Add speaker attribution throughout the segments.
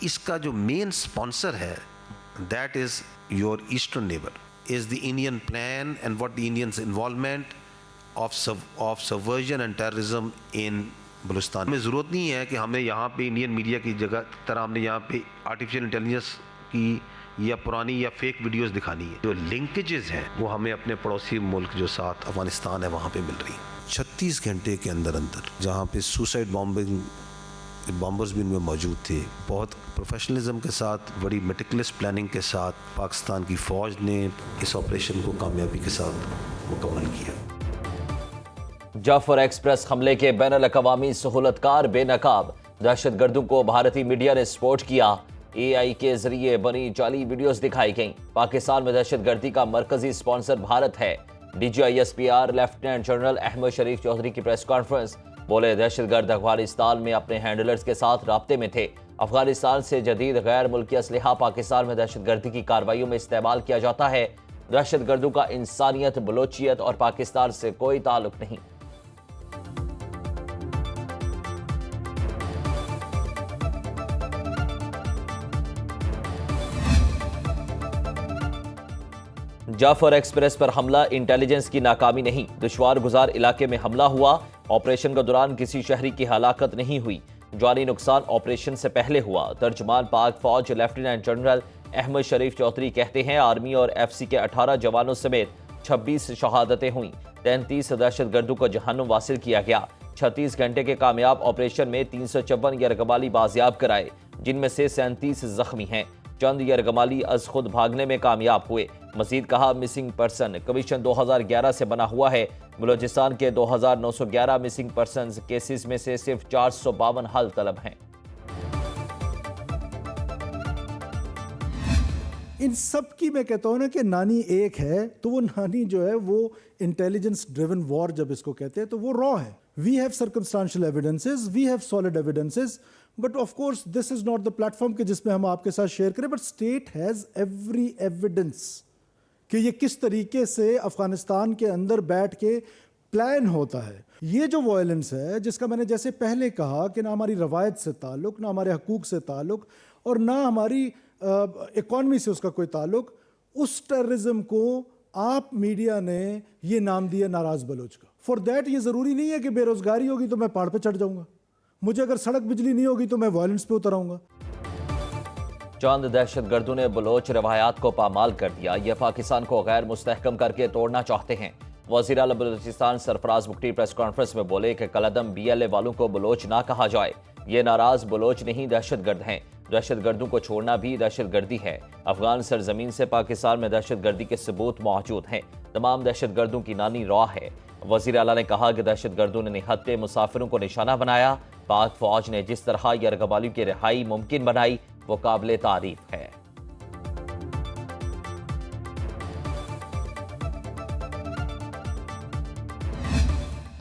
Speaker 1: اس کا جو main sponsor ہے that is your eastern neighbour is the Indian plan and what the Indians involvement of subversion and terrorism in Balochistan. ہمیں ضرورت نہیں ہے کہ ہمیں یہاں پہ انڈین میڈیا کی جگہ طرح ہم نے یہاں پہ آرٹیفیشیل انٹیلیجنس کی یا پرانی یا فیک ویڈیوز دکھانی ہے. جو لنکیجز ہیں وہ ہمیں اپنے پڑوسی ملک جو ساتھ افغانستان ہے وہاں پہ مل رہی ہیں. 36 گھنٹے کے اندر جہاں پہ سوسائڈ بامبرز بھی ان میں موجود تھے. بہت پروفیشنلزم کے ساتھ بڑی میٹیکولس پلاننگ کے ساتھ پاکستان کی فوج نے اس آپریشن کو کامیابی کے ساتھ مکمل کیا.
Speaker 2: جعفر ایکسپریس حملے کے بین الاقوامی سہولت کار بے نقاب. دہشت گردوں کو بھارتی میڈیا نے سپورٹ کیا. اے آئی کے ذریعے بنی جعلی ویڈیوز دکھائی گئیں. پاکستان میں دہشت گردی کا مرکزی سپانسر بھارت ہے. D G I S P R lieutenant general Ahmad Sharif Chaudhry کی پریس کانفرنس. بولے دہشت گرد افغانستان میں اپنے ہینڈلرز کے ساتھ رابطے میں تھے. افغانستان سے جدید غیر ملکی اسلحہ پاکستان میں دہشت گردی کی کارروائیوں میں استعمال کیا جاتا ہے. دہشت گردوں کا انسانیت، بلوچیت اور پاکستان سے کوئی تعلق نہیں. جعفر ایکسپریس پر حملہ انٹیلیجنس کی ناکامی نہیں. دشوار گزار علاقے میں حملہ ہوا. آپریشن کے دوران کسی شہری کی ہلاکت نہیں ہوئی. جانی نقصان آپریشن سے پہلے ہوا. ترجمان پاک فوج لیفٹیننٹ جنرل احمد شریف چودھری کہتے ہیں آرمی اور ایف سی کے 18 جوانوں سمیت 26 شہادتیں ہوئیں. 33 دہشت گردوں کو جہنم واصل کیا گیا. 36 گھنٹے کے کامیاب آپریشن میں 356 یرغمالی بازیاب کرائے جن میں سے 37 زخمی ہیں. چند یرغمالی از خود بھاگنے میں کامیاب ہوئے. مزید کہا مسنگ پرسن کمیشن 2011 سے بنا ہوا ہے. بلوچستان کے 2911 مسنگ پرسنز کیسز میں سے صرف 452 حل طلب ہیں.
Speaker 3: ان سب کی میں کہتا ہوں نا کہ نانی ایک ہے تو وہ نانی جو ہے وہ انٹیلیجنس ڈریون وار جب اس کو کہتے ہیں تو وہ را ہے. We have circumstantial evidences, we have solid evidences, but of course this is not the platform فارم کہ جس میں ہم آپ کے ساتھ شیئر کریں. But state has every evidence کہ یہ کس طریقے سے افغانستان کے اندر بیٹھ کے پلان ہوتا ہے. یہ جو وائلنس ہے جس کا میں نے جیسے پہلے کہا کہ نہ ہماری روایت سے تعلق, نہ ہمارے حقوق سے تعلق اور نہ ہماری اکانومی سے اس کا کوئی تعلق, اس ٹیررزم کو آپ میڈیا نے یہ نام دیا ناراض بلوچ کا. فار دیٹ یہ ضروری نہیں ہے کہ بے روزگاری ہوگی تو میں پہاڑ پہ چڑھ جاؤں گا. مجھے اگر سڑک بجلی نہیں ہوگی تو میں وائلنس پہ اتر آؤں گا.
Speaker 2: چند دہشت گردوں نے بلوچ روایات کو پامال کر دیا. یہ پاکستان کو غیر مستحکم کر کے توڑنا چاہتے ہیں. وزیر اعلیٰ بلوچستان سرفراز بگٹی پریس کانفرنس میں بولے کہ کالعدم بی ایل اے والوں کو بلوچ نہ کہا جائے. یہ ناراض بلوچ نہیں دہشت گرد ہیں. دہشت گردوں کو چھوڑنا بھی دہشت گردی ہے. افغان سرزمین سے پاکستان میں دہشت گردی کے ثبوت موجود ہیں. تمام دہشت گردوں کی نانی را ہے. وزیر اعلیٰ نے کہا کہ دہشت گردوں نے نہتے مسافروں کو نشانہ بنایا. پاک فوج نے جس طرح یرغمالیوں کی رہائی ممکن بنائی وہ قابل تعریف ہے.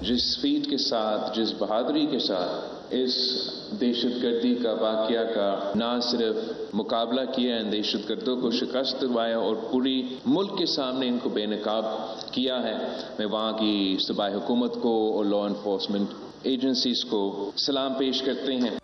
Speaker 4: جس سپیڈ کے ساتھ, جس بہادری کے ساتھ اس دہشت گردی کا واقعہ کا نہ صرف مقابلہ کیا ہے, دہشت گردوں کو شکست دلوایا اور پوری ملک کے سامنے ان کو بے نقاب کیا ہے, میں وہاں کی صوبائی حکومت کو اور لا انفورسمنٹ ایجنسیز کو سلام پیش کرتے ہیں.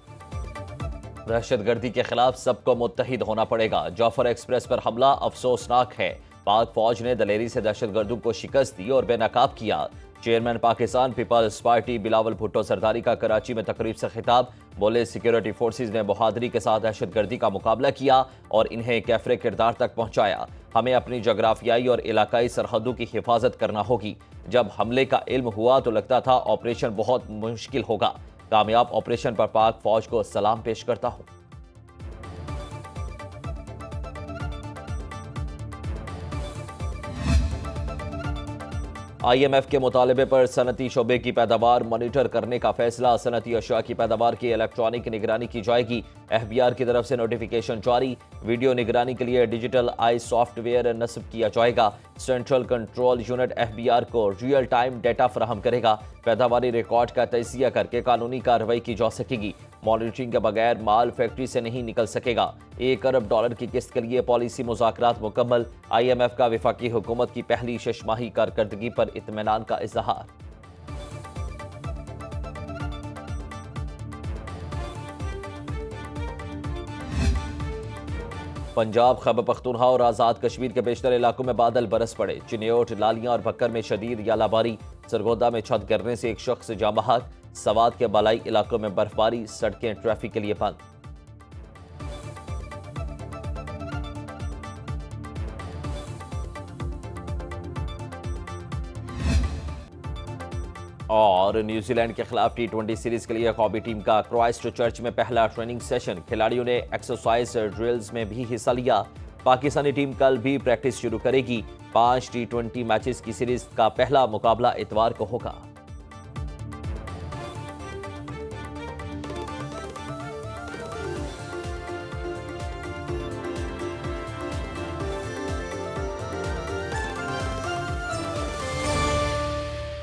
Speaker 2: دہشت گردی کے خلاف سب کو متحد ہونا پڑے گا. جعفر ایکسپریس پر حملہ افسوسناک ہے. پاک فوج نے دلیری سے دہشت گردوں کو شکست دی اور بے نقاب کیا. چیئرمین پاکستان پیپلز پارٹی بلاول بھٹو زرداری کا کراچی میں تقریب سے خطاب. بولے سیکیورٹی فورسز نے بہادری کے ساتھ دہشت گردی کا مقابلہ کیا اور انہیں کیفر کردار تک پہنچایا. ہمیں اپنی جغرافیائی اور علاقائی سرحدوں کی حفاظت کرنا ہوگی. جب حملے کا علم ہوا تو لگتا تھا آپریشن بہت مشکل ہوگا. کامیاب آپریشن پر پاک فوج کو سلام پیش کرتا ہوں. آئی ایم ایف کے مطالبے پر صنعتی شعبے کی پیداوار مانیٹر کرنے کا فیصلہ. صنعتی اشیاء کی پیداوار کی الیکٹرانک نگرانی کی جائے گی. ایف بی آر کی طرف سے نوٹیفیکیشن جاری. ویڈیو نگرانی کے لیے ڈیجیٹل آئی سافٹ ویئر نصب کیا جائے گا. Central control unit F B R کو ریئل ٹائم ڈیٹا فراہم کرے گا. پیداواری ریکارڈ کا تجزیہ کر کے قانونی کارروائی کی جا سکے گی. مانیٹرنگ کے بغیر مال فیکٹری سے نہیں نکل سکے گا. $1 ارب کی قسط کے لیے پالیسی مذاکرات مکمل. آئی ایم ایف کا وفاقی حکومت کی پہلی ششماہی کارکردگی پر اطمینان کا اظہار. پنجاب، خیبر پختونخوا اور آزاد کشمیر کے بیشتر علاقوں میں بادل برس پڑے۔ چنیوٹ، لالیاں اور بھکر میں شدید یا باری، سرگودا میں چھت گرنے سے ایک شخص جاں بحق، سوات کے بالائی علاقوں میں برف باری، سڑکیں ٹریفک کے لیے بند۔ اور نیوزی لینڈ کے خلاف T20 سیریز کے لیے قومی ٹیم کا کرائسٹ چرچ میں پہلا ٹریننگ سیشن، کھلاڑیوں نے ایکسرسائز ڈرلز میں بھی حصہ لیا۔ پاکستانی ٹیم کل بھی پریکٹس شروع کرے گی۔ 5 T20 میچز کی سیریز کا پہلا مقابلہ اتوار کو ہوگا۔